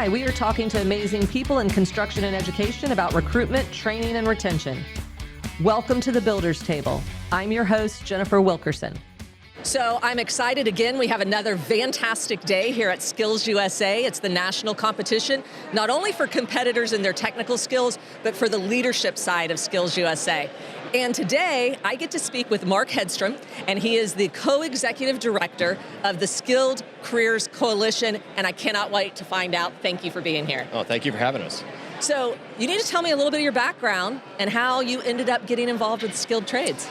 Hi, we are talking to amazing people in construction and education about recruitment, training, and retention. Welcome to the Builders Table. I'm your host, Jennifer Wilkerson. So I'm excited again. We have another fantastic day here at Skills USA. It's the national competition, not only for competitors and their technical skills, but for the leadership side of Skills USA. And today, I get to speak with Mark Hedstrom, and he is the co-executive director of the Skilled Careers Coalition, and I cannot wait to find out. Thank you for being here. Oh, thank you for having us. So you need to tell me a little bit of your background and how you ended up getting involved with skilled trades.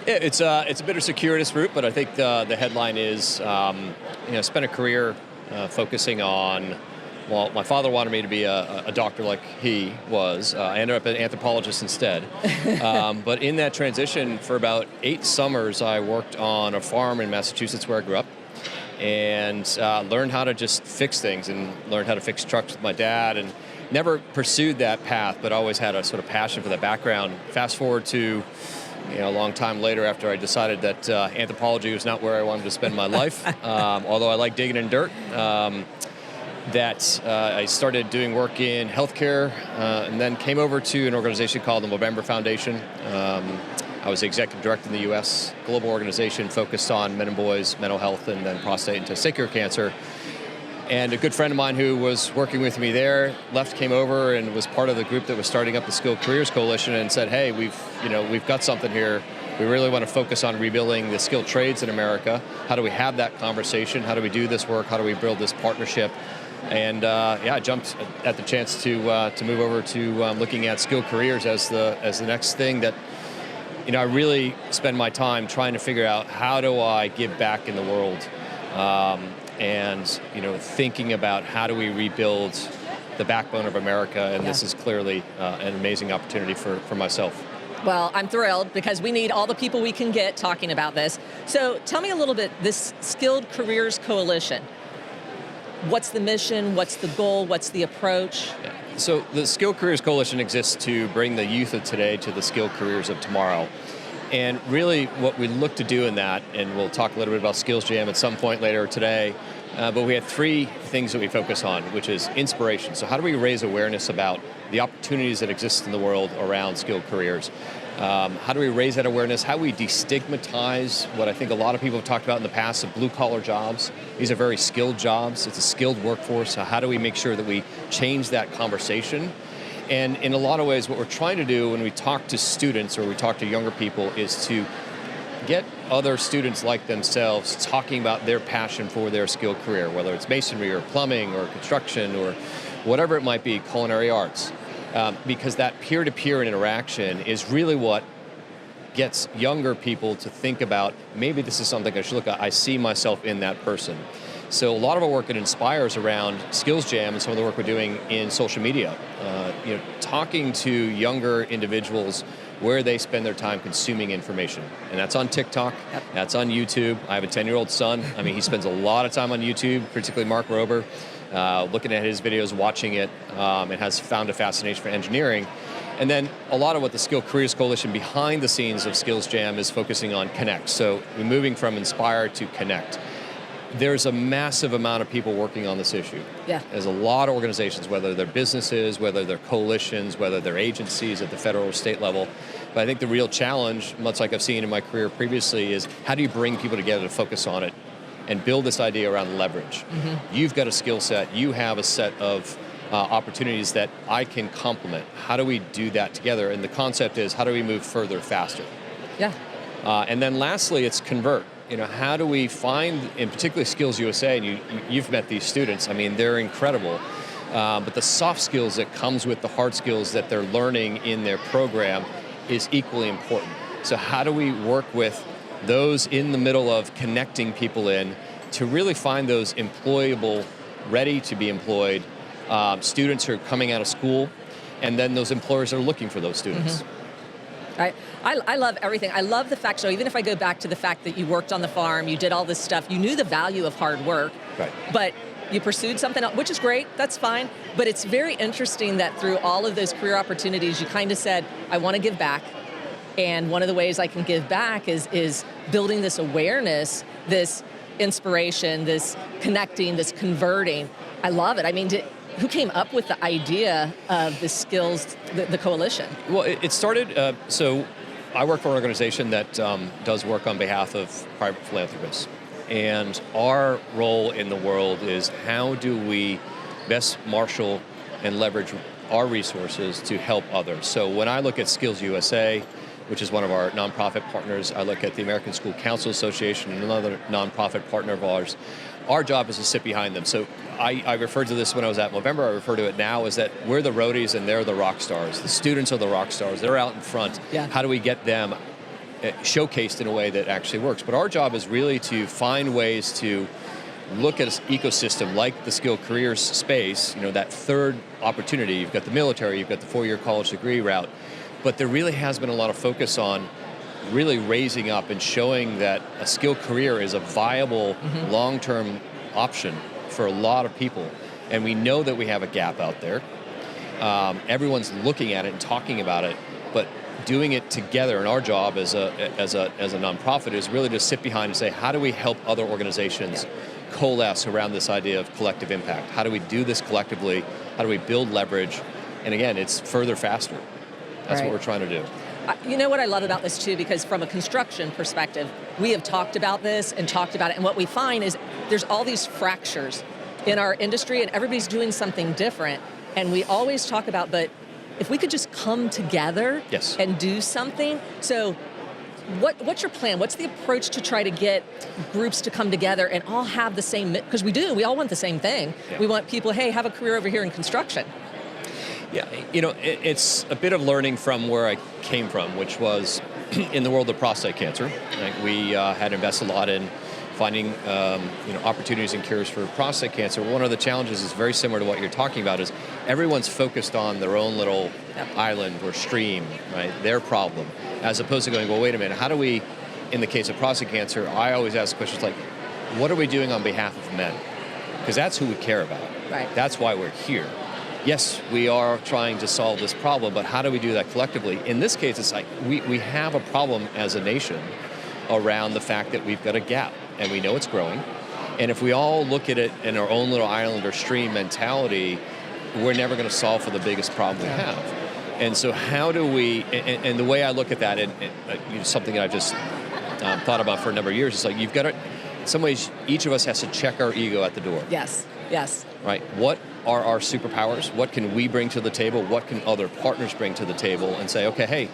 Yeah, it's a bit of a circuitous route, but I think the headline is, spent a career focusing on, well, my father wanted me to be a doctor like he was. I ended up an anthropologist instead. But in that transition, for about 8 summers, I worked on a farm in Massachusetts where I grew up and learned how to just fix things and learned how to fix trucks with my dad, and never pursued that path, but always had a sort of passion for that background. Fast forward to a long time later, after I decided that anthropology was not where I wanted to spend my life, although I like digging in dirt, I started doing work in healthcare and then came over to an organization called the Movember Foundation. I was the executive director in the U.S., global organization focused on men and boys, mental health, and then prostate and testicular cancer. And a good friend of mine who was working with me there came over and was part of the group that was starting up the Skilled Careers Coalition and said, hey, we've got something here. We really want to focus on rebuilding the skilled trades in America. How do we have that conversation? How do we do this work? How do we build this partnership? And I jumped at the chance to move over to looking at skilled careers as the next thing that I really spend my time trying to figure out, how do I give back in the world? And thinking about how do we rebuild the backbone of America, and this is clearly an amazing opportunity for myself. Well, I'm thrilled because we need all the people we can get talking about this. So tell me a little bit, this Skilled Careers Coalition, what's the mission, what's the goal, what's the approach? Yeah. So the Skilled Careers Coalition exists to bring the youth of today to the skilled careers of tomorrow. And really what we look to do in that, and we'll talk a little bit about Skills Jam at some point later today, but we have 3 things that we focus on, which is inspiration. So how do we raise awareness about the opportunities that exist in the world around skilled careers? How do we raise that awareness? How do we destigmatize what I think a lot of people have talked about in the past of blue-collar jobs? These are very skilled jobs. It's a skilled workforce. So how do we make sure that we change that conversation? And in a lot of ways, what we're trying to do when we talk to students or we talk to younger people is to get other students like themselves talking about their passion for their skilled career, whether it's masonry or plumbing or construction or whatever it might be, culinary arts. Because that peer-to-peer interaction is really what gets younger people to think about, maybe this is something I should look at. I see myself in that person. So a lot of our work at NCCER is around Skills Jam and some of the work we're doing in social media. Talking to younger individuals where they spend their time consuming information. And that's on TikTok, that's on YouTube. I have a 10-year-old son. I mean, he spends a lot of time on YouTube, particularly Mark Rober, looking at his videos, watching it, and has found a fascination for engineering. And then a lot of what the Skilled Careers Coalition behind the scenes of Skills Jam is focusing on connect. So we're moving from inspire to connect. There's a massive amount of people working on this issue. Yeah. There's a lot of organizations, whether they're businesses, whether they're coalitions, whether they're agencies at the federal or state level. But I think the real challenge, much like I've seen in my career previously, is how do you bring people together to focus on it and build this idea around leverage? Mm-hmm. You've got a skill set, you have a set of opportunities that I can complement. How do we do that together? And the concept is, how do we move further, faster? Yeah. And then lastly, it's convert. How do we find, in particularly Skills USA, and you've met these students, I mean, they're incredible, but the soft skills that comes with the hard skills that they're learning in their program is equally important. So how do we work with those in the middle of connecting people in to really find those employable, ready to be employed students who are coming out of school, and then those employers are looking for those students. Mm-hmm. I love everything. I love the fact, so even if I go back to the fact that you worked on the farm, you did all this stuff, you knew the value of hard work, right, but you pursued something else, which is great, that's fine, but it's very interesting that through all of those career opportunities, you kind of said, I want to give back, and one of the ways I can give back is building this awareness, this inspiration, this connecting, this converting. I love it. I mean, who came up with the idea of the skills, the coalition? Well, it started, so I work for an organization that does work on behalf of private philanthropists. And our role in the world is how do we best marshal and leverage our resources to help others. So when I look at Skills USA, which is one of our nonprofit partners, I look at the American School Council Association, another nonprofit partner of ours. Our job is to sit behind them. So I referred to this when I was at Movember, I refer to it now, is that we're the roadies and they're the rock stars. The students are the rock stars. They're out in front. Yeah. How do we get them showcased in a way that actually works? But our job is really to find ways to look at an ecosystem like the skilled careers space, that third opportunity. You've got the military, you've got the 4-year college degree route, but there really has been a lot of focus on really raising up and showing that a skilled career is a viable long-term option for a lot of people. And we know that we have a gap out there. Everyone's looking at it and talking about it, but doing it together. And our job as a nonprofit is really to sit behind and say, how do we help other organizations coalesce around this idea of collective impact? How do we do this collectively? How do we build leverage? And again, it's further, faster. That's what we're trying to do. You know what I love about this too, because from a construction perspective, we have talked about this and talked about it, and what we find is there's all these fractures in our industry and everybody's doing something different, and we always talk about, but if we could just come together and do something. So what's your plan? What's the approach to try to get groups to come together and all have the same, because we all want the same thing. We want people, hey, have a career over here in construction. Yeah, it's a bit of learning from where I came from, which was in the world of prostate cancer. We had invested a lot in finding opportunities and cures for prostate cancer. One of the challenges is very similar to what you're talking about, is everyone's focused on their own little island or stream, right? Their problem, as opposed to going, well, wait a minute, how do we, in the case of prostate cancer, I always ask questions like, what are we doing on behalf of men? Because that's who we care about. Right. That's why we're here. Yes, we are trying to solve this problem, but how do we do that collectively? In this case, it's like we have a problem as a nation around the fact that we've got a gap, and we know it's growing. And if we all look at it in our own little island or stream mentality, we're never going to solve for the biggest problem we have. And so how do we, and the way I look at that, and something that I've just thought about for a number of years, is like you've got to, in some ways, each of us has to check our ego at the door. Yes. Right? What are our superpowers? What can we bring to the table? What can other partners bring to the table? And say, okay, hey,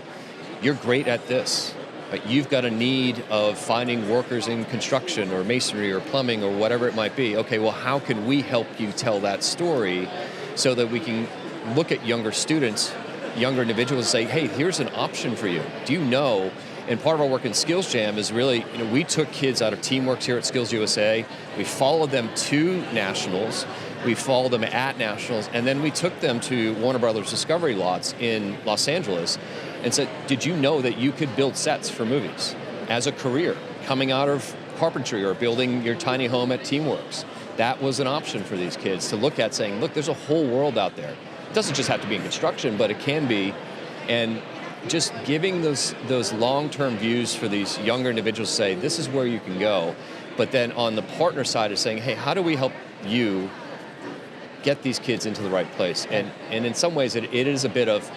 you're great at this. But you've got a need of finding workers in construction or masonry or plumbing or whatever it might be. Okay, well, how can we help you tell that story so that we can look at younger students, younger individuals, and say, hey, here's an option for you. Do you know? And part of our work in Skills Jam is really, we took kids out of Teamworks here at Skills USA. We followed them to nationals. We followed them at nationals. And then we took them to Warner Brothers Discovery lots in Los Angeles and said, did you know that you could build sets for movies as a career, coming out of carpentry or building your tiny home at Teamworks? That was an option for these kids to look at, saying, look, there's a whole world out there. It doesn't just have to be in construction, but it can be. And just giving those long-term views for these younger individuals to say, this is where you can go. But then on the partner side is saying, hey, how do we help you get these kids into the right place? And in some ways, it is a bit of,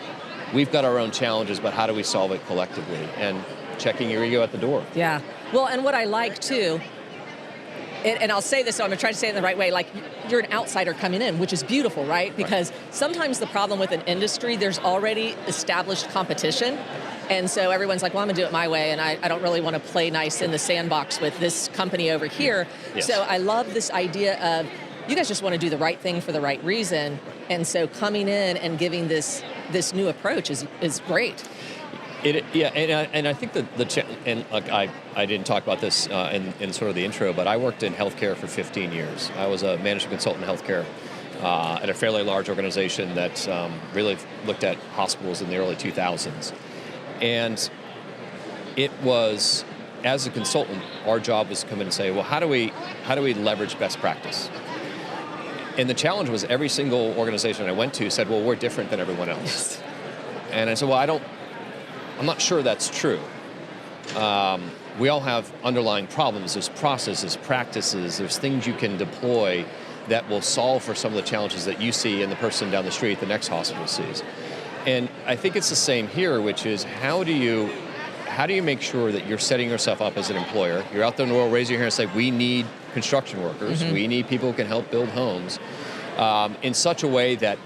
we've got our own challenges, but how do we solve it collectively? And checking your ego at the door. Yeah. Well, and what I like, too, and I'll say this, so I'm going to try to say it in the right way, like you're an outsider coming in, which is beautiful, right? Because sometimes the problem with an industry, there's already established competition. And so everyone's like, well, I'm going to do it my way, and I don't really want to play nice in the sandbox with this company over here. Yes. So I love this idea of, you guys just want to do the right thing for the right reason. And so coming in and giving this new approach is great. And I think I didn't talk about this in sort of the intro, but I worked in healthcare for 15 years. I was a management consultant in healthcare at a fairly large organization that really looked at hospitals in the early 2000s. And it was, as a consultant, our job was to come in and say, well, how do we leverage best practice? And the challenge was every single organization I went to said, well, we're different than everyone else. And I said, well, I'm not sure that's true. We all have underlying problems. There's processes, practices, there's things you can deploy that will solve for some of the challenges that you see and the person down the street, the next hospital sees. And I think it's the same here, which is how do you make sure that you're setting yourself up as an employer? You're out there in the world, raise your hand and say, we need construction workers, we need people who can help build homes in such a way that,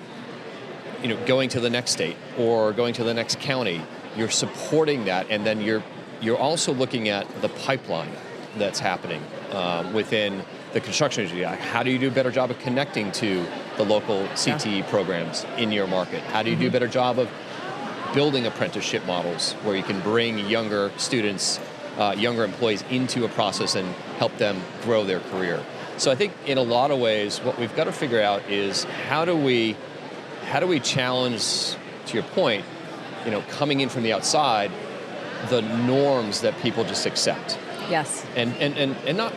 going to the next state or going to the next county, you're supporting that, and then you're also looking at the pipeline that's happening within the construction industry. How do you do a better job of connecting to the local CTE programs in your market? How do you do a better job of building apprenticeship models where you can bring younger students, younger employees into a process and help them grow their career? So I think in a lot of ways, what we've got to figure out is how do we challenge, to your point, coming in from the outside, the norms that people just accept. Yes. And not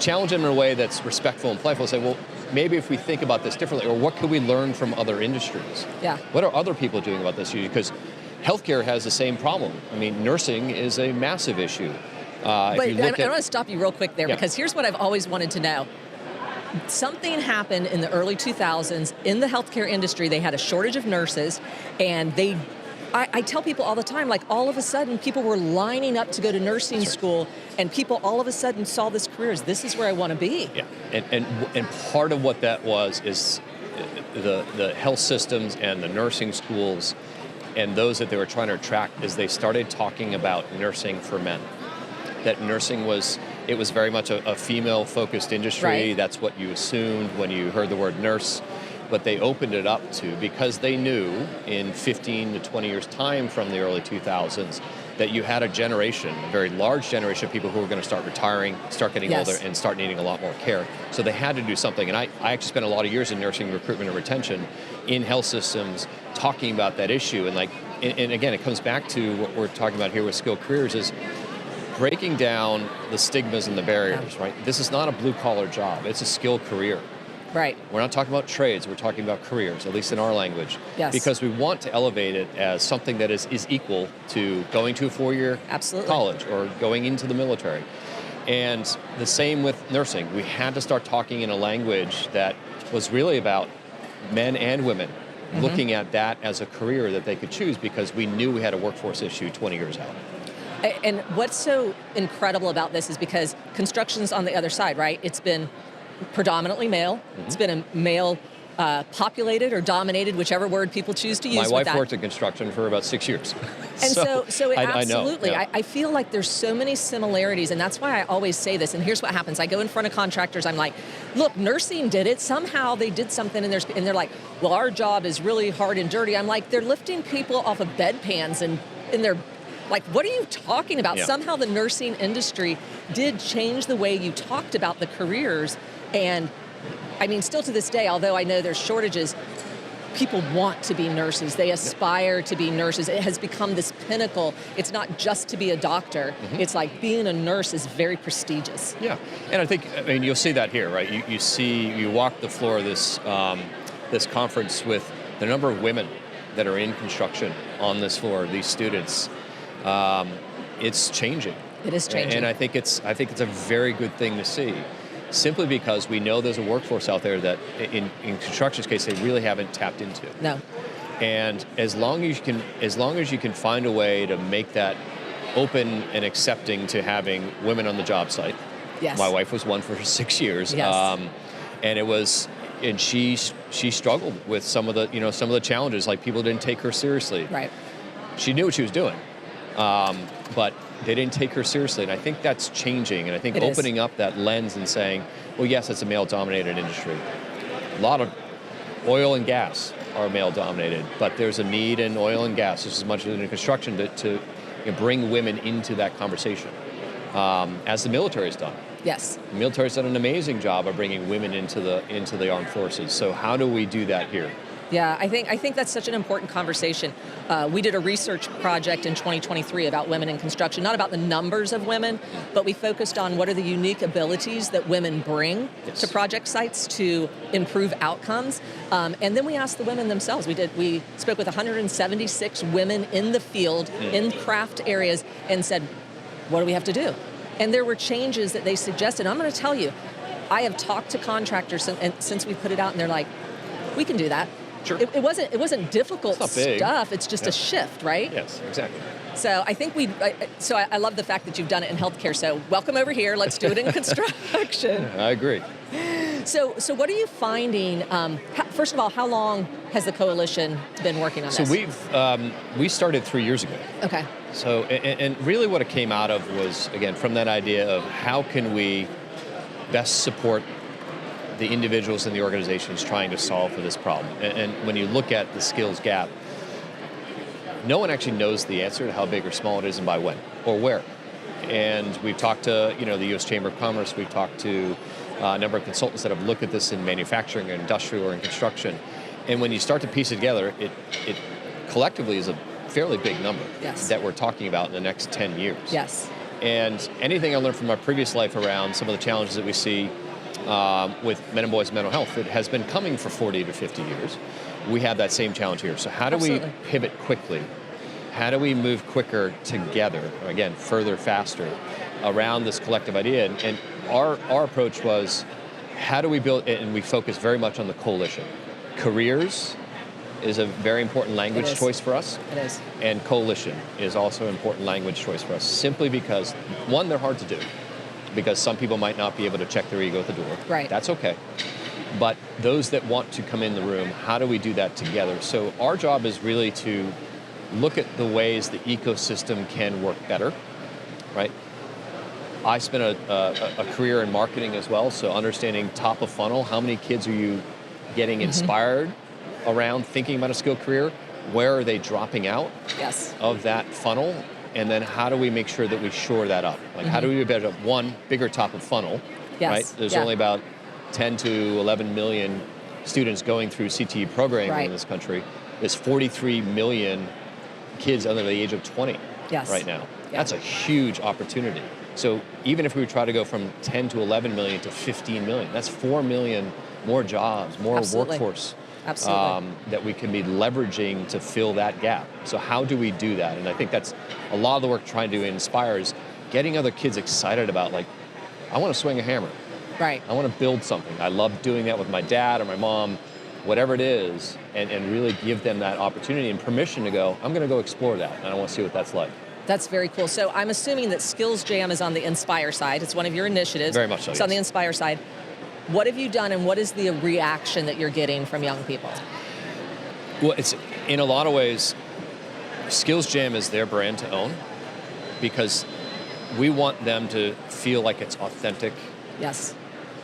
challenge them in a way that's respectful and playful. Say, well, maybe if we think about this differently, or what could we learn from other industries? Yeah. What are other people doing about this issue? Because healthcare has the same problem. I mean, nursing is a massive issue. But I want to stop you real quick there, because here's what I've always wanted to know. Something happened in the early 2000s in the healthcare industry. They had a shortage of nurses, and I tell people all the time, like, all of a sudden people were lining up to go to nursing school, and people all of a sudden saw this career as, this is where I want to be. Yeah, and part of what that was is the health systems and the nursing schools and those that they were trying to attract, as they started talking about nursing for men. That nursing was very much a female-focused industry. Right. That's what you assumed when you heard the word nurse. But they opened it up to, because they knew in 15 to 20 years' time from the early 2000s that you had a generation, a very large generation of people who were going to start retiring, start getting older, and start needing a lot more care. So they had to do something. And I actually spent a lot of years in nursing recruitment and retention in health systems talking about that issue. And again, it comes back to what we're talking about here with skilled careers, is breaking down the stigmas and the barriers, right? This is not a blue-collar job. It's a skilled career. Right. We're not talking about trades, we're talking about careers, at least in our language. Yes. Because we want to elevate it as something that is equal to going to a 4-year college or going into the military. And the same with nursing. We had to start talking in a language that was really about men and women, looking at that as a career that they could choose, because we knew we had a workforce issue 20 years out. And what's so incredible about this is because construction's on the other side, right? It's been predominantly male. It's been a male populated or dominated, whichever word people choose to use. My wife worked in construction for about 6 years. And so it absolutely, I know. I feel like there's so many similarities, and that's why I always say this. And here's what happens. I go in front of contractors, I'm like, look, nursing did it. Somehow they did something, and they're like, well, our job is really hard and dirty. I'm like, they're lifting people off of bedpans, and they're like, what are you talking about? Yeah. Somehow the nursing industry did change the way you talked about the careers. And I mean, still to this day, although I know there's shortages, people want to be nurses. They aspire to be nurses. It has become this pinnacle. It's not just to be a doctor. It's like being a nurse is very prestigious. Yeah, and I mean, you'll see that here, right? You walk the floor of this conference with the number of women that are in construction on this floor, these students. It's changing. It is changing. And I think it's a very good thing to see. Simply because we know there's a workforce out there that, in construction's case, they really haven't tapped into. No. And as long as you can find a way to make that open and accepting to having women on the job site. Yes. My wife was one for 6 years. Yes. And she struggled with some of the challenges, like people didn't take her seriously. Right. She knew what she was doing, but they didn't take her seriously, and I think that's changing. And I think opening up that lens and saying, well, yes, it's a male-dominated industry. A lot of oil and gas are male-dominated, but there's a need in oil and gas just as much as in construction to bring women into that conversation, as the military has done. Yes. The military has done an amazing job of bringing women into the armed forces. So how do we do that here? Yeah, I think that's such an important conversation. We did a research project in 2023 about women in construction, not about the numbers of women, but we focused on what are the unique abilities that women bring to project sites to improve outcomes. And then we asked the women themselves. We spoke with 176 women in the field, in craft areas, and said, what do we have to do? And there were changes that they suggested. I'm going to tell you, I have talked to contractors since we put it out, and they're like, we can do that. Sure. It wasn't difficult It's not big. stuff. It's just a shift, right? Yes, exactly. So I think I love the fact that you've done it in healthcare. So welcome over here. Let's do it in construction. I agree. So what are you finding? First of all, how long has the coalition been working on this? So we started 3 years ago. Okay. So and really what it came out of was, again, from that idea of how can we best support the individuals and the organizations trying to solve for this problem. And when you look at the skills gap, no one actually knows the answer to how big or small it is and by when or where. And we've talked to the U.S. Chamber of Commerce, we've talked to a number of consultants that have looked at this in manufacturing or industrial or in construction. And when you start to piece it together, it collectively is a fairly big number that we're talking about in the next 10 years. Yes. And anything I learned from my previous life around some of the challenges that we see with men and boys' mental health, it has been coming for 40 to 50 years. We have that same challenge here. So how do we pivot quickly? How do we move quicker together, again, further, faster, around this collective idea? And our approach was, how do we build, and we focus very much on the coalition. Careers is a very important language choice for us. It is. And coalition is also an important language choice for us, simply because, one, they're hard to do, because some people might not be able to check their ego at the door. Right. That's okay. But those that want to come in the room, how do we do that together? So our job is really to look at the ways the ecosystem can work better, right? I spent a career in marketing as well, so understanding top of funnel, how many kids are you getting inspired around thinking about a skilled career? Where are they dropping out of that funnel? And then how do we make sure that we shore that up? Like how do we better one bigger top of funnel, right? There's only about 10 to 11 million students going through CTE programming in this country. There's 43 million kids under the age of 20 right now. That's a huge opportunity. So even if we try to go from 10 to 11 million to 15 million, that's 4 million more jobs, more workforce that we can be leveraging to fill that gap. So how do we do that? And I think that's a lot of the work trying to inspire is getting other kids excited about, like, I want to swing a hammer. Right. I want to build something. I love doing that with my dad or my mom, whatever it is, and really give them that opportunity and permission to go, I'm going to go explore that, and I want to see what that's like. That's very cool. So I'm assuming that Skills Jam is on the Inspire side. It's one of your initiatives. Very much so, It's on the Inspire side. What have you done, and what is the reaction that you're getting from young people? Well, it's, in a lot of ways, Skills Jam is their brand to own, because we want them to feel like it's authentic. Yes.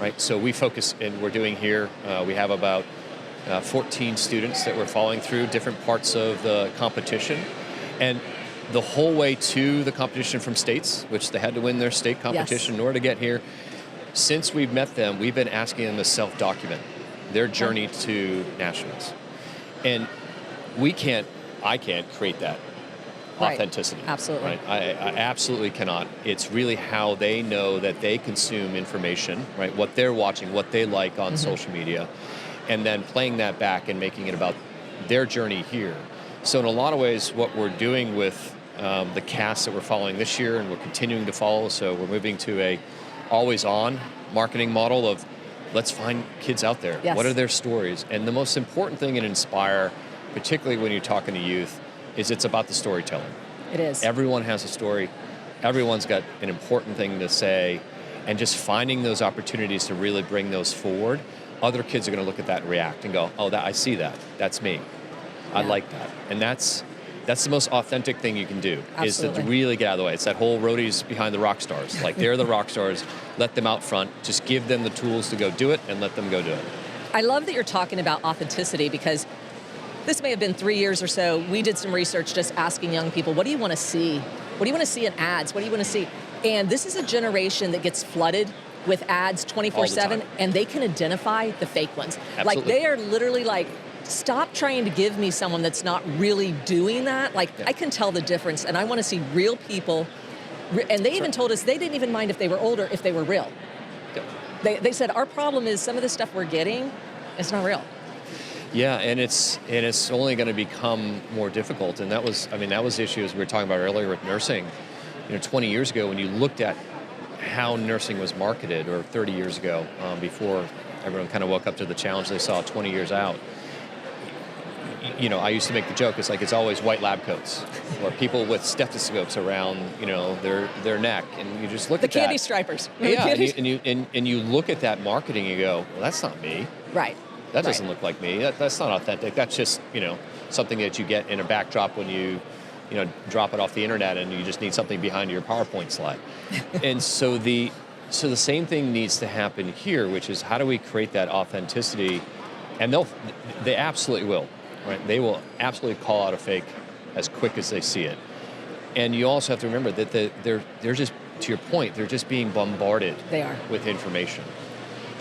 Right, so we focus, and we're doing here, we have about 14 students that we're following through different parts of the competition. And the whole way to the competition from states, which they had to win their state competition in order to get here, since we've met them, we've been asking them to self-document their journey to nationals. And I can't create that authenticity. Absolutely. Right? I absolutely cannot. It's really how they know that they consume information, right? What they're watching, what they like on social media, and then playing that back and making it about their journey here. So in a lot of ways, what we're doing with the cast that we're following this year, and we're continuing to follow, so we're moving to a always-on marketing model of, let's find kids out there. Yes. What are their stories? And the most important thing in Inspire, particularly when you're talking to youth, is it's about the storytelling. It is. Everyone has a story. Everyone's got an important thing to say. And just finding those opportunities to really bring those forward, other kids are going to look at that and react and go, oh, I see that. That's me. I like that. And that's the most authentic thing you can do, is to really get out of the way. It's that whole roadies behind the rock stars. Like, they're the rock stars. Let them out front. Just give them the tools to go do it, and let them go do it. I love that you're talking about authenticity, because this may have been 3 years or so. We did some research just asking young people, what do you want to see? What do you want to see in ads? What do you want to see? And this is a generation that gets flooded with ads 24/7, and they can identify the fake ones. Absolutely. Like, they are literally like, stop trying to give me someone that's not really doing that. Like, I can tell the difference, and I want to see real people. And they even told us they didn't even mind if they were older, if they were real. They said, our problem is some of the stuff we're getting, it's not real. Yeah, and it's only going to become more difficult. And that was the issue, as we were talking about earlier with nursing. 20 years ago, when you looked at how nursing was marketed, or 30 years ago, before everyone kind of woke up to the challenge they saw 20 years out. I used to make the joke, it's always white lab coats, or people with stethoscopes around, their neck, and you just look at that. The candy stripers. Yeah, and you look at that marketing, and you go, well, that's not me. Right. That doesn't look like me. That's not authentic. That's just, something that you get in a backdrop when you drop it off the internet, and you just need something behind your PowerPoint slide. And so the same thing needs to happen here, which is, how do we create that authenticity? And they absolutely will. Right? They will absolutely call out a fake as quick as they see it. And you also have to remember that they're just, to your point, they're just being bombarded with information.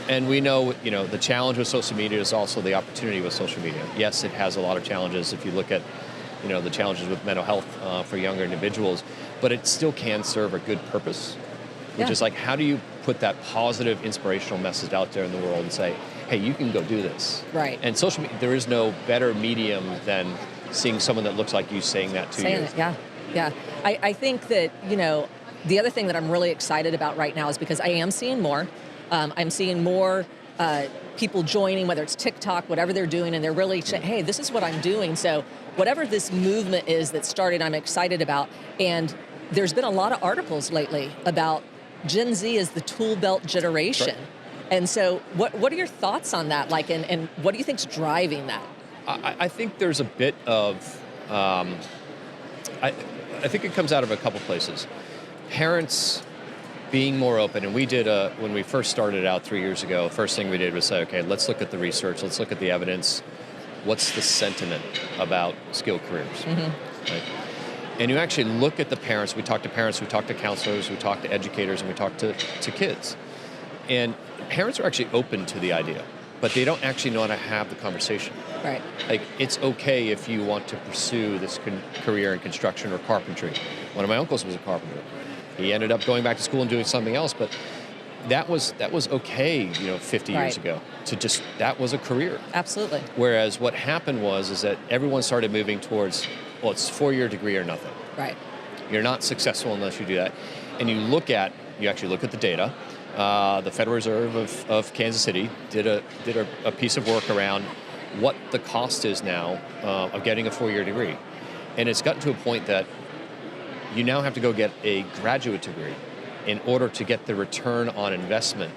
And we know, the challenge with social media is also the opportunity with social media. Yes, it has a lot of challenges if you look at, the challenges with mental health for younger individuals, but it still can serve a good purpose, which is like, how do you put that positive, inspirational message out there in the world and say, hey, you can go do this. Right. And social media, there is no better medium than seeing someone that looks like you saying that to you. Yeah. I think that, the other thing that I'm really excited about right now is because I am seeing more. I'm seeing more people joining, whether it's TikTok, whatever they're doing, and they're really saying, hey, this is what I'm doing. So whatever this movement is that started, I'm excited about. And there's been a lot of articles lately about Gen Z as the tool belt generation. Right. And so what are your thoughts on that? And what do you think's driving that? I think there's a bit of, I think it comes out of a couple places. Parents being more open, and we did, when we first started out 3 years ago, first thing we did was say, okay, let's look at the research, let's look at the evidence. What's the sentiment about skilled careers? Mm-hmm. Right? And you actually look at the parents, we talk to counselors, we talk to educators, and we talk to kids. And parents are actually open to the idea, but they don't actually know how to have the conversation. Right. Like, it's okay if you want to pursue this career in construction or carpentry. One of my uncles was a carpenter. He ended up going back to school and doing something else, but that was okay, 50 years ago. That was a career. Absolutely. Whereas what happened is that everyone started moving towards, well, it's a 4-year degree or nothing. Right. You're not successful unless you do that. And you actually look at the data. The Federal Reserve of Kansas City did a piece of work around what the cost is now of getting a 4-year degree. And it's gotten to a point that you now have to go get a graduate degree in order to get the return on investment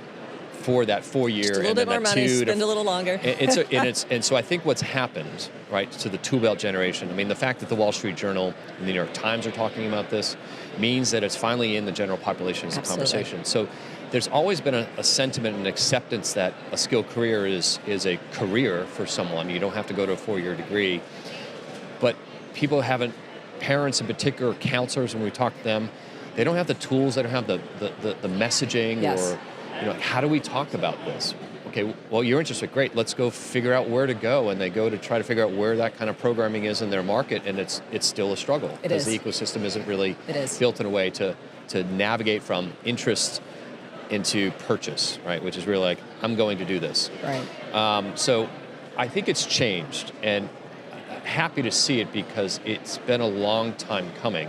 for that 4-year. Just a little bit more money, spend a little longer. And so I think what's happened, right, to the tool belt generation, I mean, the fact that the Wall Street Journal and the New York Times are talking about this means that it's finally in the general population as a conversation. So there's always been a sentiment and acceptance that a skilled career is a career for someone. You don't have to go to a 4-year degree. But people haven't, parents in particular, counselors, when we talk to them, they don't have the tools, they don't have the messaging, or how do we talk about this? Okay, well, you're interested, great, let's go figure out where to go. And they go to try to figure out where that kind of programming is in their market, and it's still a struggle. Because the ecosystem isn't really built in a way to navigate from interest into purchase, right? Which is really like, I'm going to do this. Right. So I think it's changed, and happy to see it because it's been a long time coming.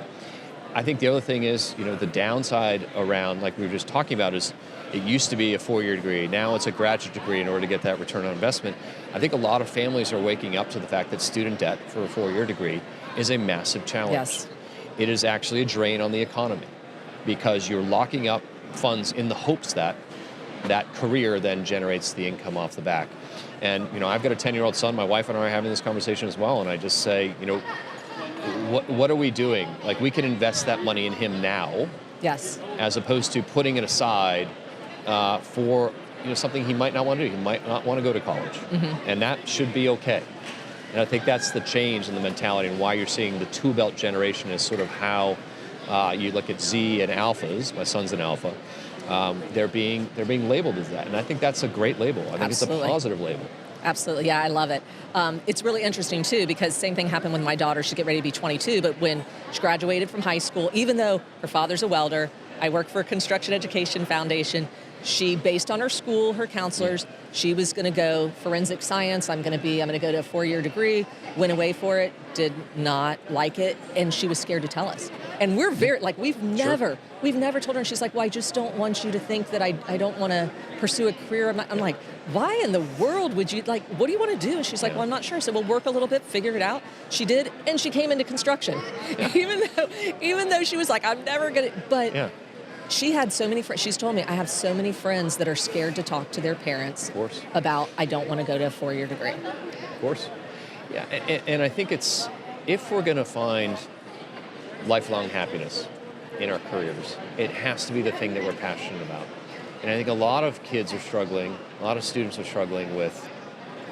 I think the other thing is, the downside around, like we were just talking about, is it used to be a 4-year degree. Now it's a graduate degree in order to get that return on investment. I think a lot of families are waking up to the fact that student debt for a 4-year degree is a massive challenge. Yes. It is actually a drain on the economy because you're locking up funds in the hopes that that career then generates the income off the back. And, I've got a 10-year-old son. My wife and I are having this conversation as well. And I just say, what are we doing? Like, we can invest that money in him now. Yes. As opposed to putting it aside for something he might not want to do. He might not want to go to college. Mm-hmm. And that should be okay. And I think that's the change in the mentality and why you're seeing the tool belt generation is sort of how you look at Z and alphas. My son's an alpha. They're being labeled as that. And I think that's a great label. I think Absolutely. It's a positive label. Absolutely. Yeah, I love it. It's really interesting, too, because same thing happened with my daughter. She's getting ready to be 22, but when she graduated from high school, even though her father's a welder, I work for a construction education foundation, She, based on her school, her counselors, she was going to go forensic science. I'm going to go to a 4-year degree. Went away for it, did not like it, and she was scared to tell us. And we're very, like, we've never told her, and she's like, well, I just don't want you to think that I don't want to pursue a career. I'm like, why in the world would you, like, what do you want to do? And she's like, well, I'm not sure. I said, well, work a little bit, figure it out. She did, and she came into construction. even though she was like, I'm never going to, but she had so many friends. She's told me, I have so many friends that are scared to talk to their parents about, I don't want to go to a 4-year degree. Of course. Yeah, and I think if we're going to find lifelong happiness in our careers, it has to be the thing that we're passionate about. And I think a lot of kids are struggling, a lot of students are struggling with,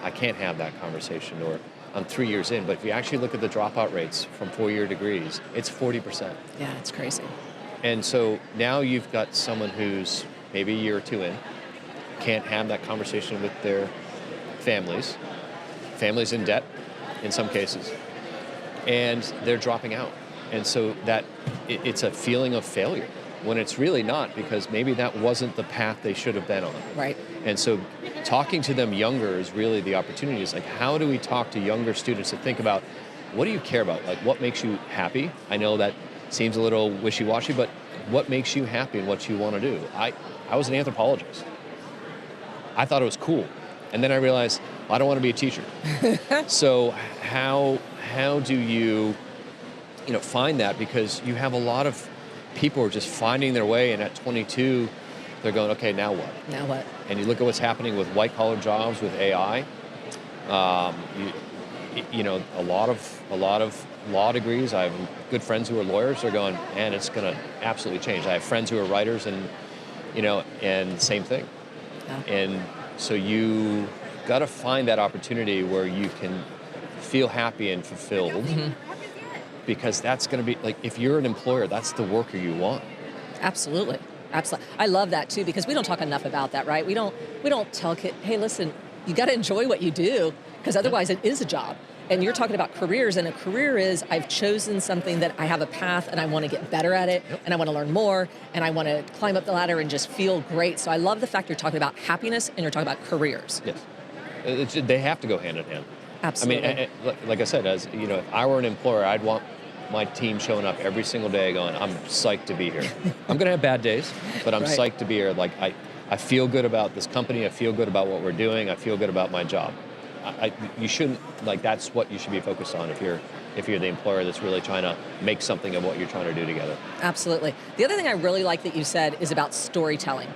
I can't have that conversation, or I'm 3 years in. But if you actually look at the dropout rates from 4-year degrees, it's 40%. Yeah, it's crazy. And so now you've got someone who's maybe a year or two in, can't have that conversation with their families in debt in some cases, and they're dropping out. And so that it's a feeling of failure when it's really not, because maybe that wasn't the path they should have been on. Right. And so talking to them younger is really the opportunity. It's like, how do we talk to younger students to think about, what do you care about? Like, what makes you happy? I know that seems a little wishy-washy, but what makes you happy and what you want to do? I was an anthropologist. I thought it was cool. And then I realized, I don't want to be a teacher. So how do you find that? Because you have a lot of people who are just finding their way, and at 22, they're going, okay, now what? Now what? And you look at what's happening with white-collar jobs, with AI. A lot of law degrees. I have good friends who are lawyers. They're going, man, it's going to absolutely change. I have friends who are writers, and same thing. Yeah. And so you got to find that opportunity where you can feel happy and fulfilled, because that's going to be, like, if you're an employer, that's the worker you want. Absolutely. Absolutely. I love that too, because we don't talk enough about that, right? We don't tell kids, hey, listen, you got to enjoy what you do, because otherwise it is a job. And you're talking about careers, and a career is, I've chosen something that I have a path and I want to get better at it, and I want to learn more, and I want to climb up the ladder and just feel great. So I love the fact you're talking about happiness and you're talking about careers. Yes. They have to go hand in hand. Absolutely. I mean, like I said, if I were an employer, I'd want my team showing up every single day going, I'm psyched to be here. I'm going to have bad days, but I'm psyched to be here. Like, I feel good about this company. I feel good about what we're doing. I feel good about my job. You shouldn't, like, that's what you should be focused on if you're the employer that's really trying to make something of what you're trying to do together. Absolutely. The other thing I really like that you said is about storytelling.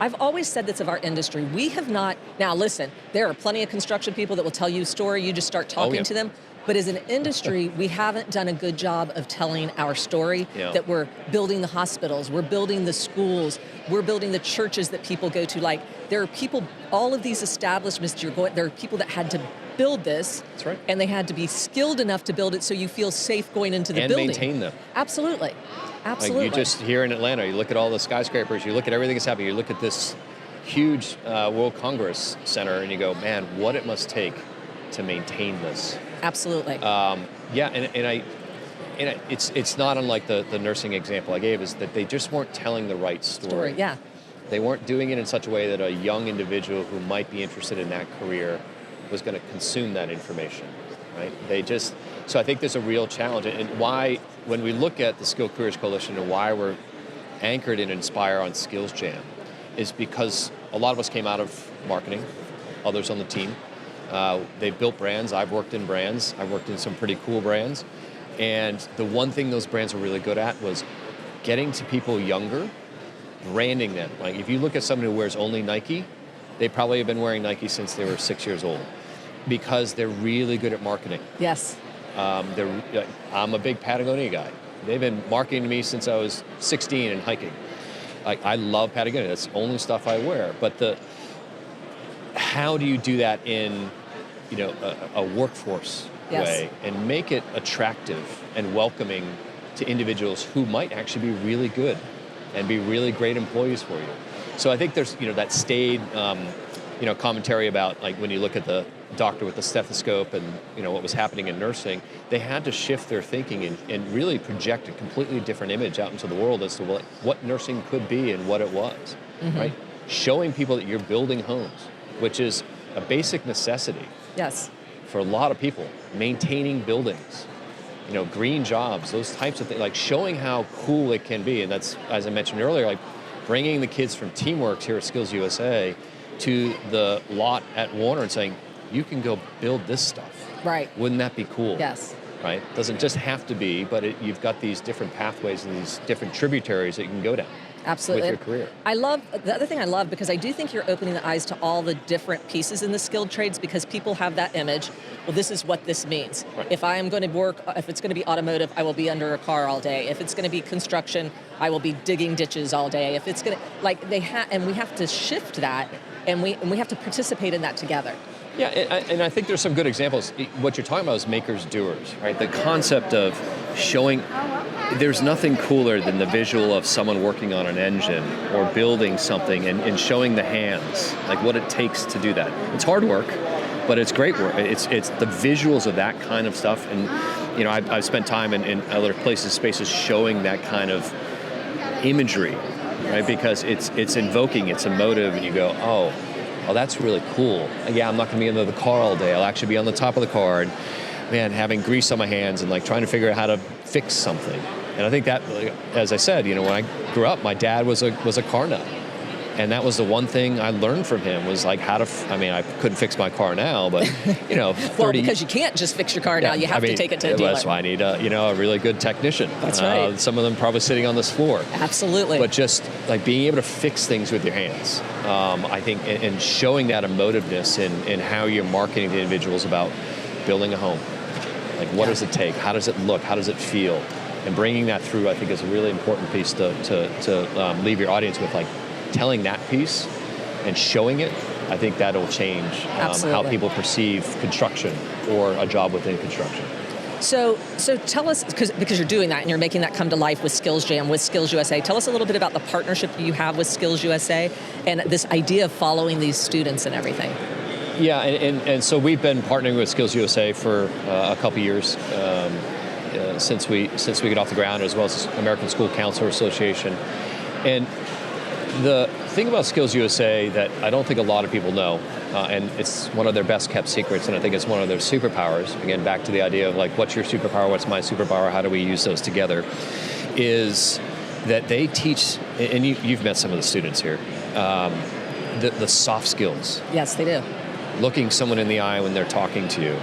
I've always said this of our industry. We have not, now listen, there are plenty of construction people that will tell you a story, you just start talking to them. But as an industry, we haven't done a good job of telling our story, that we're building the hospitals, we're building the schools, we're building the churches that people go to. Like, there are people, all of these establishments, there are people that had to build this. That's right. And they had to be skilled enough to build it so you feel safe going into the building. And maintain them. Absolutely. Absolutely. Like, you just, here in Atlanta, you look at all the skyscrapers, you look at everything that's happening, you look at this huge World Congress Center, and you go, man, what it must take to maintain this. Absolutely. It's not unlike the nursing example I gave, is that they just weren't telling the right story. Yeah. They weren't doing it in such a way that a young individual who might be interested in that career was going to consume that information, right? So I think there's a real challenge, and why, when we look at the Skilled Careers Coalition and why we're anchored in Inspire on Skills Jam, is because a lot of us came out of marketing, others on the team. They've built brands. I've worked in brands. I've worked in some pretty cool brands. And the one thing those brands were really good at was getting to people younger, branding them. Like, if you look at someone who wears only Nike, they probably have been wearing Nike since they were 6 years old, because they're really good at marketing. Yes. I'm a big Patagonia guy. They've been marketing to me since I was 16 and hiking. I love Patagonia. That's the only stuff I wear. But how do you do that in a workforce way, and make it attractive and welcoming to individuals who might actually be really good and be really great employees for you? So I think there's that staid commentary about, like, when you look at the doctor with the stethoscope and what was happening in nursing, they had to shift their thinking and really project a completely different image out into the world as to what nursing could be and what it was, right? showing people that you're building homes, which is a basic necessity. Yes. For a lot of people, maintaining buildings, green jobs, those types of things, like showing how cool it can be. And that's, as I mentioned earlier, like bringing the kids from Teamworks here at Skills USA to the lot at Warner and saying, you can go build this stuff. Right. Wouldn't that be cool? Yes. Right? Doesn't just have to be, but you've got these different pathways and these different tributaries that you can go down. Absolutely. With your career. The other thing I love, because I do think you're opening the eyes to all the different pieces in the skilled trades, because people have that image, well, this is what this means. Right. If I am going to work, if it's going to be automotive, I will be under a car all day. If it's going to be construction, I will be digging ditches all day. If it's going to, and we have to shift that, and we have to participate in that together. Yeah, and I think there's some good examples. What you're talking about is makers, doers, right? The concept of showing, there's nothing cooler than the visual of someone working on an engine or building something and showing the hands, like what it takes to do that. It's hard work, but it's great work. It's the visuals of that kind of stuff. And, I've spent time in other places, spaces showing that kind of imagery, right? Because it's invoking, it's emotive, and you go, oh, that's really cool. Yeah, I'm not going to be under the car all day. I'll actually be on the top of the car and, man, having grease on my hands and trying to figure out how to fix something. And I think that, as I said, when I grew up, my dad was a car nut. And that was the one thing I learned from him was I couldn't fix my car now, but, 30... Well, because you can't just fix your car now. You have to take it to a dealer. That's why I need a really good technician. That's right. Some of them probably sitting on this floor. Absolutely. But just being able to fix things with your hands, I think, and showing that emotiveness in how you're marketing to individuals about building a home. Like, what does it take? How does it look? How does it feel? And bringing that through, I think, is a really important piece to leave your audience with, telling that piece and showing it. I think that'll change how people perceive construction or a job within construction. So tell us, because you're doing that and you're making that come to life with Skills Jam, with Skills USA. Tell us a little bit about the partnership you have with Skills USA and this idea of following these students and everything. Yeah, and so we've been partnering with Skills USA for a couple years since we got off the ground, as well as American School Counselor Association. And the thing about Skills USA that I don't think a lot of people know, and it's one of their best kept secrets, and I think it's one of their superpowers, again, back to the idea of what's your superpower, what's my superpower, how do we use those together, is that they teach, and you've met some of the students here, the soft skills. Yes, they do. Looking someone in the eye when they're talking to you,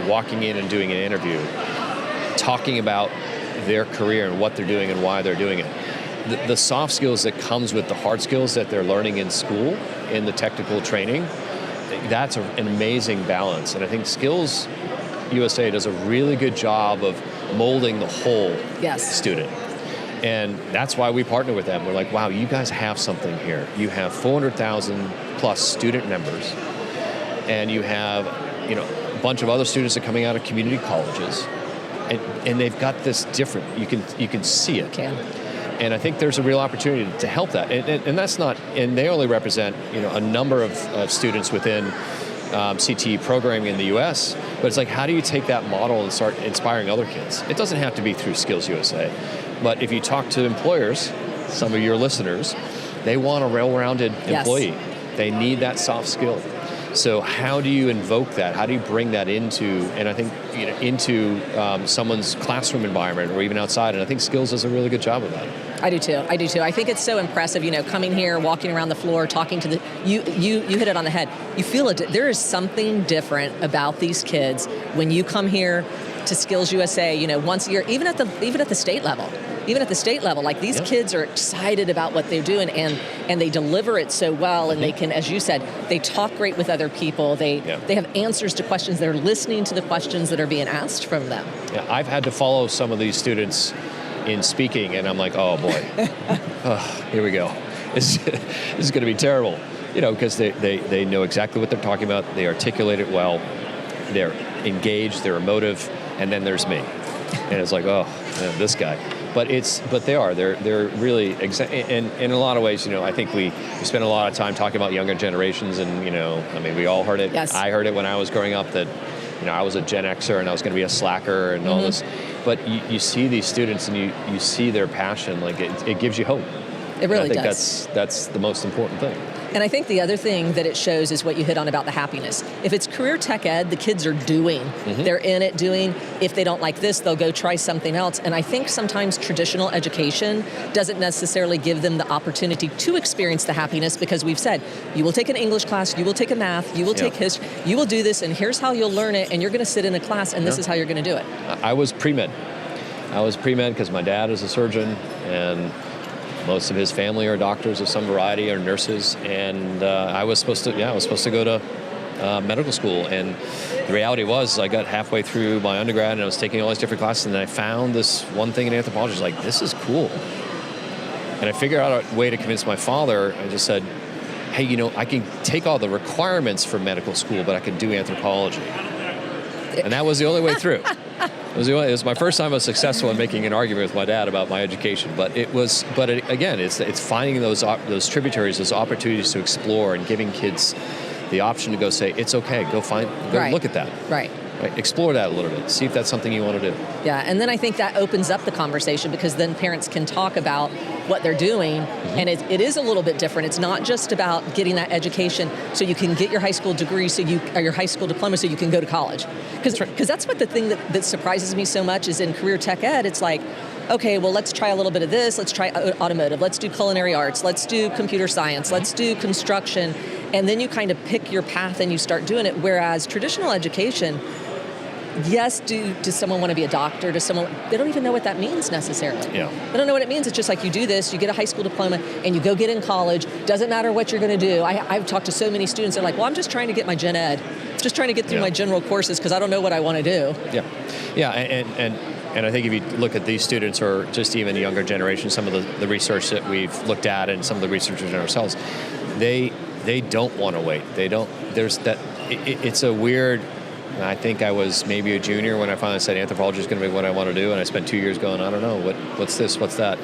walking in and doing an interview, talking about their career and what they're doing and why they're doing it. The soft skills that comes with the hard skills that they're learning in school, in the technical training, that's an amazing balance. And I think Skills USA does a really good job of molding the whole student. And that's why we partner with them. We're like, wow, you guys have something here. You have 400,000 plus student members, and you have a bunch of other students that are coming out of community colleges, and they've got this different. You can see it. And I think there's a real opportunity to help that. And that's not, and they only represent a number of students within CTE programming in the U.S., but it's how do you take that model and start inspiring other kids? It doesn't have to be through Skills USA, but if you talk to employers, some of your listeners, they want a well-rounded employee. They need that soft skill. So how do you invoke that? How do you bring that into someone's classroom environment or even outside? And I think Skills does a really good job of that. I do too. I think it's so impressive, coming here, walking around the floor, talking to you hit it on the head. You feel it. There is something different about these kids when you come here to Skills USA, once a year, even at the state level. Even at the state level, these kids are excited about what they're doing, and they deliver it so well, and they can, as you said, they talk great with other people. They have answers to questions. They're listening to the questions that are being asked from them. Yeah, I've had to follow some of these students in speaking, and I'm like, oh boy, here we go. This is going to be terrible, because they know exactly what they're talking about. They articulate it well. They're engaged. They're emotive, and then there's me, and it's like, oh, man, this guy. But they're really and in a lot of ways, I think we spend a lot of time talking about younger generations, and we all heard it. Yes. I heard it when I was growing up that I was a Gen Xer and I was going to be a slacker and all this. But you see these students and you see their passion, it gives you hope. It really And I think does. that's the most important thing. And I think the other thing that it shows is what you hit on about the happiness. If it's career tech ed, the kids are doing. They're in it doing. If they don't like this, they'll go try something else. And I think sometimes traditional education doesn't necessarily give them the opportunity to experience the happiness, because we've said, you will take an English class, you will take a math, you will take history, you will do this, and here's how you'll learn it, and you're going to sit in a class, and this is how you're going to do it. I was pre-med. Because my dad is a surgeon, and most of his family are doctors of some variety or nurses, and I was supposed to go to medical school. And the reality was, I got halfway through my undergrad and I was taking all these different classes, and then I found this one thing in anthropology. I was like, this is cool. And I figured out a way to convince my father. I just said, hey, I can take all the requirements for medical school, but I can do anthropology. And that was the only way through. It was my first time I was successful in making an argument with my dad about my education. But again, it's finding those tributaries, those opportunities to explore, and giving kids the option to go say, it's okay, go look at that. Right. Explore that a little bit. See if that's something you want to do. Yeah, and then I think that opens up the conversation, because then parents can talk about what they're doing, and it is a little bit different. It's not just about getting that education so you can get your high school degree, or your high school diploma so you can go to college. Because that's what the thing that surprises me so much is in career tech ed, it's like, okay, well, let's try a little bit of this, let's try automotive, let's do culinary arts, let's do computer science, let's do construction, and then you kind of pick your path and you start doing it. Whereas traditional education, yes, does someone want to be a doctor? They don't even know what that means necessarily. Yeah. They don't know what it means. It's just like, you do this, you get a high school diploma, and you go get in college. Doesn't matter what you're going to do. I've talked to so many students, they're like, well, I'm just trying to get my gen ed. Just trying to get through my general courses because I don't know what I want to do. Yeah, and I think if you look at these students, or just even younger generations, some of the research that we've looked at, and some of the researchers ourselves, they don't want to wait. They don't. There's that. It's a weird. I think I was maybe a junior when I finally said anthropology is going to be what I want to do, and I spent 2 years going, I don't know, what's this, what's that.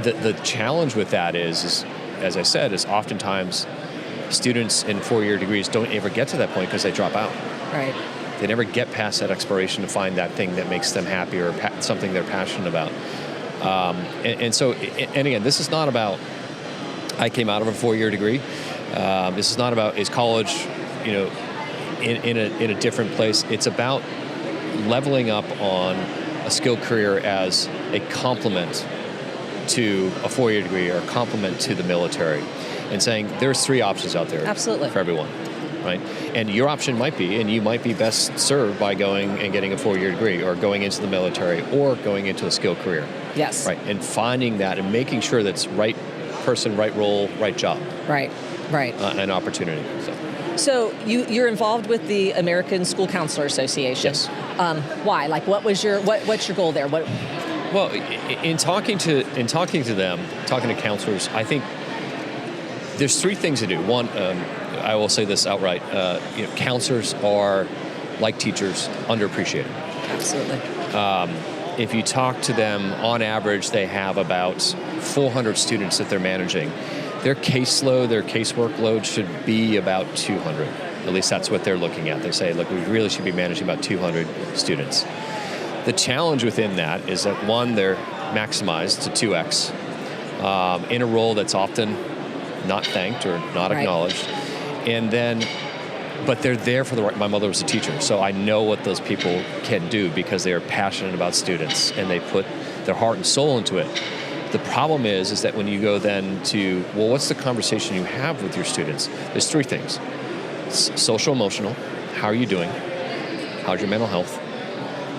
The challenge with that is, as I said, is oftentimes students in 4-year degrees don't ever get to that point because they drop out. Right. They never get past that exploration to find that thing that makes them happy, or something they're passionate about. And again, this is not about, I came out of a 4-year degree. This is not about, is college, in a different place. It's about leveling up on a skilled career as a complement to a 4-year degree, or a complement to the military, and saying there's 3 options out there. Absolutely. For everyone, right? And your option might be, and you might be best served by going and getting a 4-year degree, or going into the military, or going into a skilled career. Yes. Right, and finding that and making sure that's right person, right role, right job. Right. An opportunity. So you're involved with the American School Counselor Association. Yes. Why? Like, what's your goal there? Well, in talking to them, talking to counselors, I think there's 3 things to do. One, I will say this outright: counselors are, like teachers, underappreciated. Absolutely. If you talk to them, on average, they have about 400 students that they're managing. Their caseload, their casework load should be about 200. At least that's what they're looking at. They say, look, we really should be managing about 200 students. The challenge within that is that, one, they're maximized to 2x in a role that's often not thanked or not acknowledged. And then, but they're there for the right. My mother was a teacher, so I know what those people can do because they are passionate about students and they put their heart and soul into it. The problem is that when you go then to, well, what's the conversation you have with your students? There's 3 things. Social, emotional. How are you doing? How's your mental health?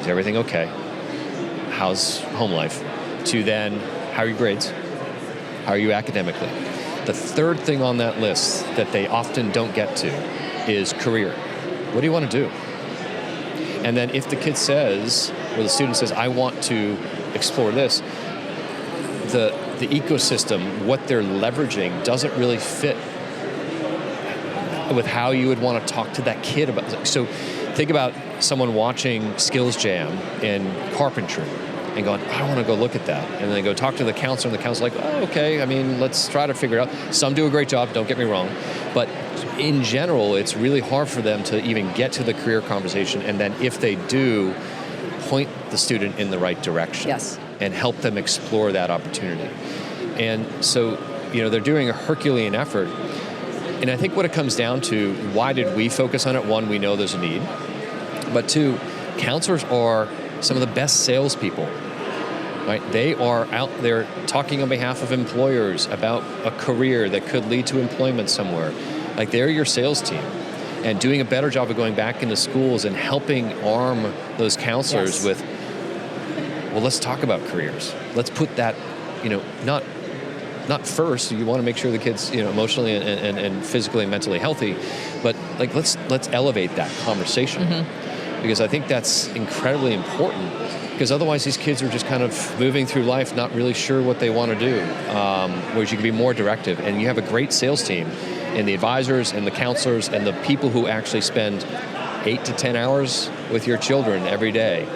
Is everything okay? How's home life? To then, how are your grades? How are you academically? The 3rd thing on that list that they often don't get to is career. What do you want to do? And then if the kid says, or the student says, I want to explore this, the ecosystem, what they're leveraging, doesn't really fit with how you would want to talk to that kid about it. So think about someone watching Skills Jam in carpentry and going, I want to go look at that. And then they go talk to the counselor, and the counselor's like, oh, okay, I mean, let's try to figure it out. Some do a great job, don't get me wrong. But in general, it's really hard for them to even get to the career conversation. And then if they do, point the student in the right direction. Yes. and help them explore that opportunity. And so, they're doing a Herculean effort. And I think what it comes down to, why did we focus on it? One, we know there's a need. But two, counselors are some of the best salespeople, right? They are out there talking on behalf of employers about a career that could lead to employment somewhere. Like, they're your sales team. And doing a better job of going back into schools and helping arm those counselors with, well, let's talk about careers. Let's put that, not first. You want to make sure the kid's, emotionally and physically and mentally healthy, but like let's elevate that conversation, because I think that's incredibly important. Because otherwise, these kids are just kind of moving through life, not really sure what they want to do. Whereas you can be more directive, and you have a great sales team, and the advisors and the counselors and the people who actually spend 8 to 10 hours with your children every day,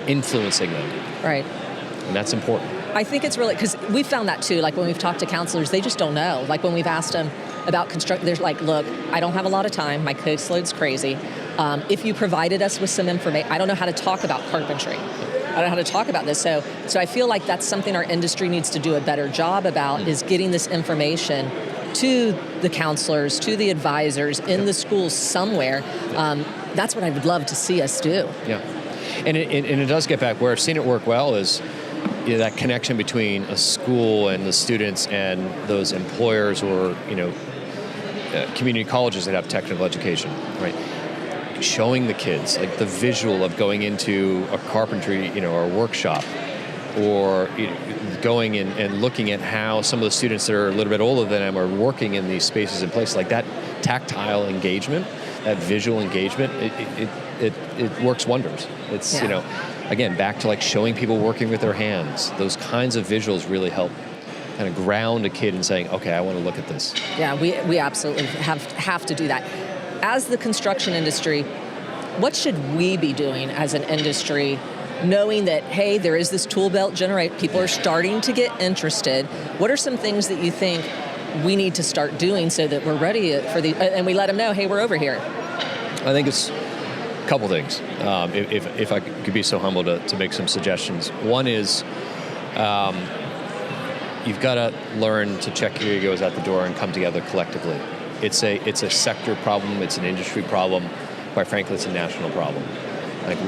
influencing them. Right. And that's important. I think it's really, because we've found that too, like when we've talked to counselors, they just don't know. Like when we've asked them about they're like, look, I don't have a lot of time, my caseload's crazy. If you provided us with some information, I don't know how to talk about carpentry. I don't know how to talk about this. So I feel like that's something our industry needs to do a better job about, is getting this information to the counselors, to the advisors in the schools somewhere. That's what I would love to see us do. Yeah, and it does get back, where I've seen it work well is that connection between a school and the students and those employers or community colleges that have technical education, right? Showing the kids, like the visual of going into a carpentry, or a workshop, or going in and looking at how some of the students that are a little bit older than them are working in these spaces and places, like that tactile engagement, that visual engagement, it works wonders. It's, again, back to like showing people working with their hands. Those kinds of visuals really help kind of ground a kid in saying, okay, I want to look at this. Yeah, we absolutely have to do that. As the construction industry, what should we be doing as an industry, knowing that, hey, there is this tool belt people are starting to get interested? What are some things that you think we need to start doing so that we're ready for and we let them know, hey, we're over here? I think it's a couple things. If I could be so humble to make some suggestions. One is, you've got to learn to check your egos at the door and come together collectively. It's a sector problem. It's an industry problem. Quite frankly, it's a national problem. Like,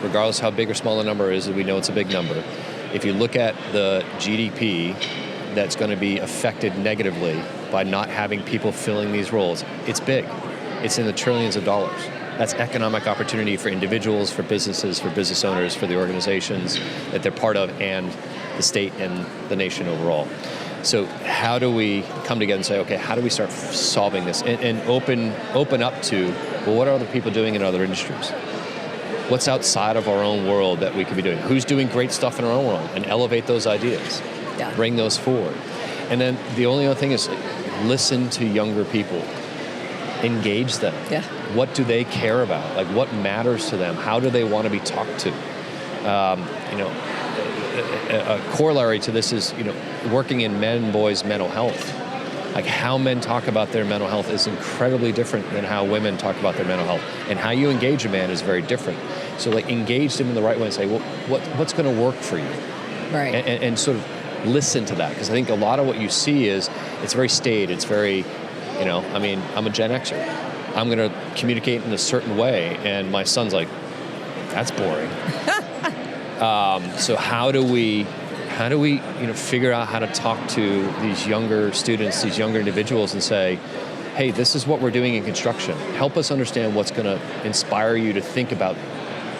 regardless how big or small the number is, we know it's a big number. If you look at the GDP that's going to be affected negatively by not having people filling these roles, it's big. It's in the trillions of dollars. That's economic opportunity for individuals, for businesses, for business owners, for the organizations that they're part of, and the state and the nation overall. So how do we come together and say, okay, how do we start solving this and open up to, well, what are other people doing in other industries? What's outside of our own world that we could be doing? Who's doing great stuff in our own world? And elevate those ideas, bring those forward. And then the only other thing is listen to younger people, engage them. Yeah. What do they care about? Like, what matters to them? How do they want to be talked to? A corollary to this is, working in men and boys' mental health. Like, how men talk about their mental health is incredibly different than how women talk about their mental health. And how you engage a man is very different. So, like, engage them in the right way and say, well, what's going to work for you? Right. And sort of listen to that. Because I think a lot of what you see is, it's very staid. It's very, I'm a Gen Xer. I'm going to communicate in a certain way. And my son's like, that's boring. So how do we figure out how to talk to these younger students, these younger individuals, and say, hey, this is what we're doing in construction. Help us understand what's going to inspire you to think about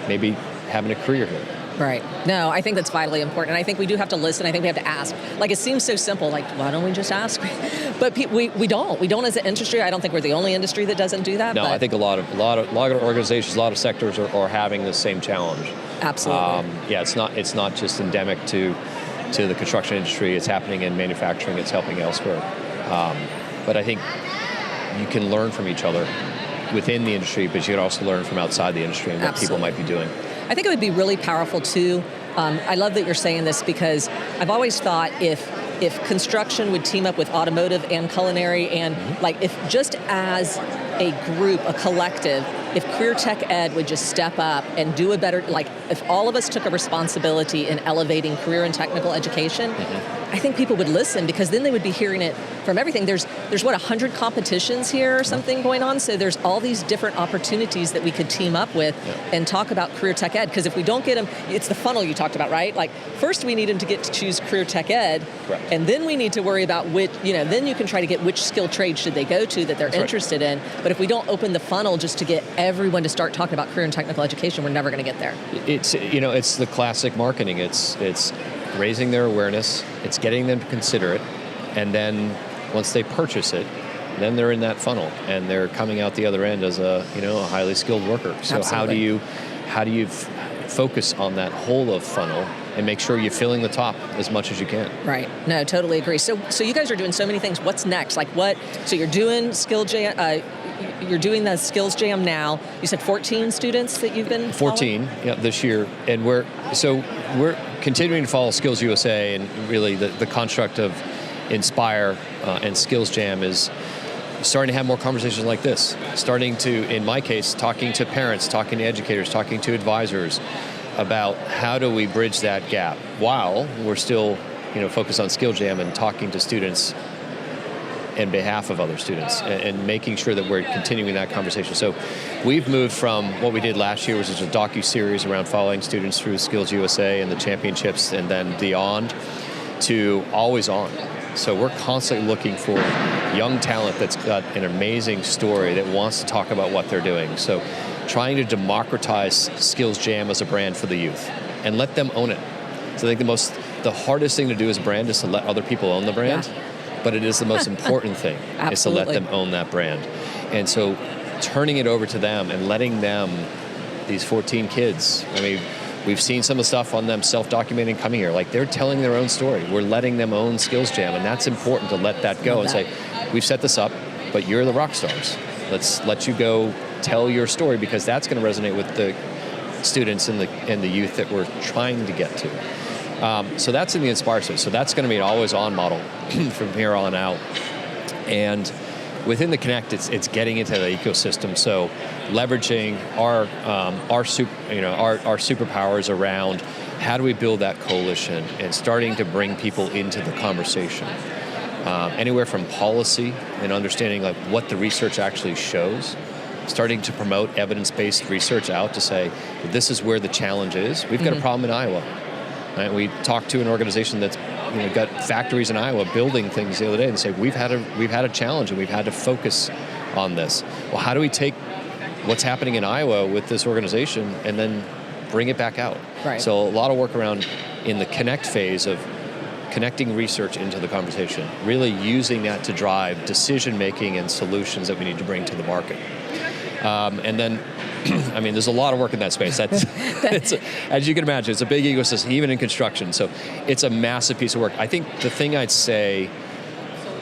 maybe having a career here. Right. No, I think that's vitally important. And I think we do have to listen. I think we have to ask. Like, it seems so simple. Like, why don't we just ask? But we don't. We don't as an industry. I don't think we're the only industry that doesn't do that. No, I think a lot of organizations, a lot of sectors are having the same challenge. Absolutely. It's not just endemic to the construction industry. It's happening in manufacturing. It's helping elsewhere. But I think you can learn from each other within the industry, but you can also learn from outside the industry and what people might be doing. I think it would be really powerful too. I love that you're saying this, because I've always thought if construction would team up with automotive and culinary, and like, if just as a group, a collective, if career tech ed would just step up and do a better, like if all of us took a responsibility in elevating career and technical education, I think people would listen, because then they would be hearing it from everything. There's what, 100 competitions here or something going on? So there's all these different opportunities that we could team up with and talk about career tech ed. Because if we don't get them, it's the funnel you talked about, right? Like first we need them to get to choose career tech ed, and then we need to worry about which, then you can try to get which skill trade should they go to that they're interested in. But if we don't open the funnel just to get everyone to start talking about career and technical education, we're never going to get there. It's, it's the classic marketing. It's raising their awareness, it's getting them to consider it, and then once they purchase it, then they're in that funnel and they're coming out the other end as a highly skilled worker. So Absolutely. how do you focus on that whole of funnel and make sure you're filling the top as much as you can? Right. No, totally agree. So you guys are doing so many things. What's next? Like what? So you're doing Skill Jam. You're doing the Skills Jam now. You said 14 students that you've been 14, this year, and we're continuing to follow Skills USA, and really the construct of Inspire and Skills Jam is starting to have more conversations like this. Starting to, in my case, talking to parents, talking to educators, talking to advisors about how do we bridge that gap while we're still, focused on Skill Jam and talking to students in behalf of other students and making sure that we're continuing that conversation. So we've moved from what we did last year, which was a docu-series around following students through Skills USA and the championships and then beyond, to always on. So we're constantly looking for young talent that's got an amazing story that wants to talk about what they're doing. So trying to democratize Skills Jam as a brand for the youth and let them own it. So I think the hardest thing to do as a brand is to let other people own the brand. Yeah. But it is the most important thing is to let them own that brand. And so turning it over to them and letting them, these 14 kids, we've seen some of the stuff on them self-documenting coming here. Like they're telling their own story. We're letting them own Skills Jam, and that's important to let that go and say, we've set this up, but you're the rock stars. Let's let you go tell your story, because that's going to resonate with the students and the youth that we're trying to get to. So that's in the Inspire space. So that's going to be an always-on model from here on out. And within the Connect, it's getting into the ecosystem. So leveraging our superpowers around how do we build that coalition and starting to bring people into the conversation. Anywhere from policy and understanding like what the research actually shows, starting to promote evidence-based research out to say, this is where the challenge is. We've got a problem in Iowa. Right? We talked to an organization that's got factories in Iowa building things the other day and say, we've had a challenge and we've had to focus on this. Well, how do we take what's happening in Iowa with this organization and then bring it back out? Right. So a lot of work around in the Connect phase of connecting research into the conversation, really using that to drive decision-making and solutions that we need to bring to the market. And then, there's a lot of work in that space. As you can imagine, it's a big ecosystem, even in construction. So it's a massive piece of work. I think the thing I'd say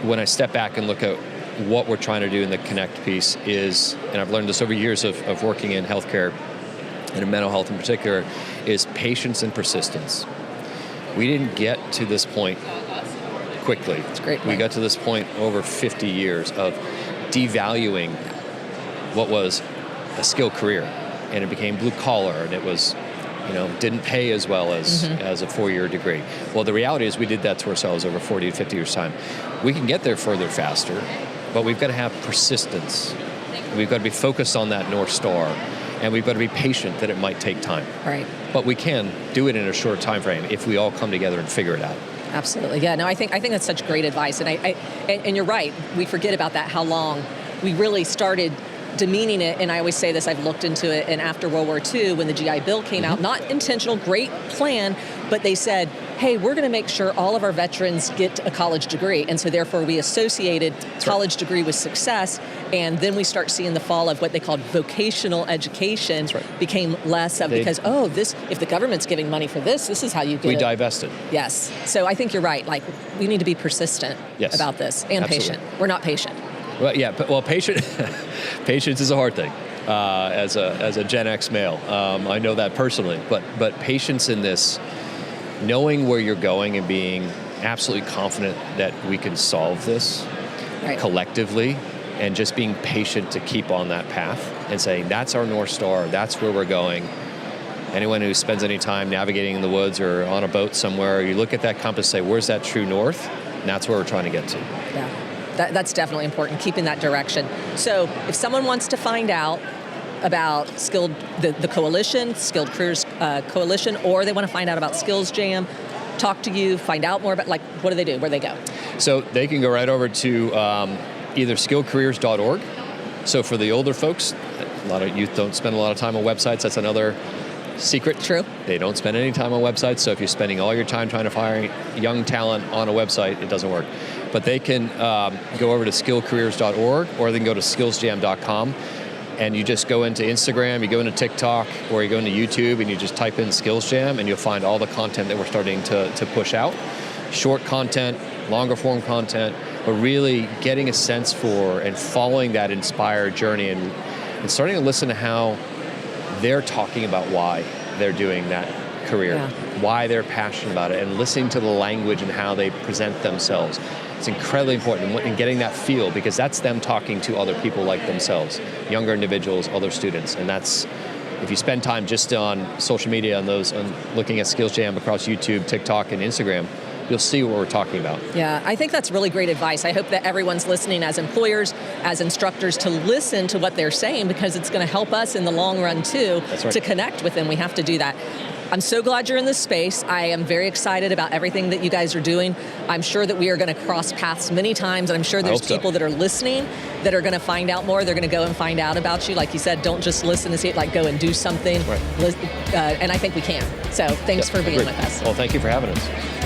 when I step back and look at what we're trying to do in the Connect piece is, and I've learned this over years of working in healthcare and in mental health in particular, is patience and persistence. We didn't get to this point quickly. That's a great point. We got to this point over 50 years of devaluing what was a skilled career, and it became blue collar, and it was, didn't pay as well as a 4-year degree. Well, the reality is we did that to ourselves over 40 to 50 years time. We can get there further faster, but we've got to have persistence. We've got to be focused on that North Star, and we've got to be patient that it might take time. Right. But we can do it in a short time frame if we all come together and figure it out. Absolutely. Yeah. No, I think that's such great advice, and you're right. We forget about that. How long we really started demeaning it, and I always say this, I've looked into it, and after World War II, when the GI Bill came out, not intentional, great plan, but they said, hey, we're going to make sure all of our veterans get a college degree, and so therefore we associated college degree with success, and then we start seeing the fall of what they called vocational education became less of, because, if the government's giving money for this is how you get We it. divested. Yes. So I think you're right. Like, we need to be persistent about this, and patient. We're not patient. Well, yeah, patience is a hard thing. As a Gen X male, I know that personally. But patience in this, knowing where you're going and being absolutely confident that we can solve this collectively, and just being patient to keep on that path and saying, that's our North Star, that's where we're going. Anyone who spends any time navigating in the woods or on a boat somewhere, you look at that compass, say, where's that true north? And that's where we're trying to get to. Yeah, that's definitely important, keeping that direction. So if someone wants to find out about the coalition, Skilled Careers Coalition, or they want to find out about Skills Jam, talk to you, find out more about, like, what do they do? Where do they go? So they can go right over to either skilledcareers.org. So for the older folks, a lot of youth don't spend a lot of time on websites. That's another secret. True. They don't spend any time on websites. So if you're spending all your time trying to hire young talent on a website, it doesn't work. But they can go over to skilledcareers.org, or they can go to skillsjam.com. And you just go into Instagram, you go into TikTok, or you go into YouTube, and you just type in Skills Jam, and you'll find all the content that we're starting to push out. Short content, longer form content, but really getting a sense for and following that inspired journey and starting to listen to how they're talking about why they're doing that career, why they're passionate about it, and listening to the language and how they present themselves. It's incredibly important in getting that feel, because that's them talking to other people like themselves, younger individuals, other students. And that's, if you spend time just on social media and looking at Skills Jam across YouTube, TikTok, and Instagram, you'll see what we're talking about. Yeah, I think that's really great advice. I hope that everyone's listening as employers, as instructors, to listen to what they're saying, because it's going to help us in the long run too, to connect with them. We have to do that. I'm so glad you're in this space. I am very excited about everything that you guys are doing. I'm sure that we are going to cross paths many times, and I'm sure there's people that are listening that are going to find out more. They're going to go and find out about you. Like you said, don't just listen and see it, like go and do something. Right. And I think we can. So thanks for being with us. Well, thank you for having us.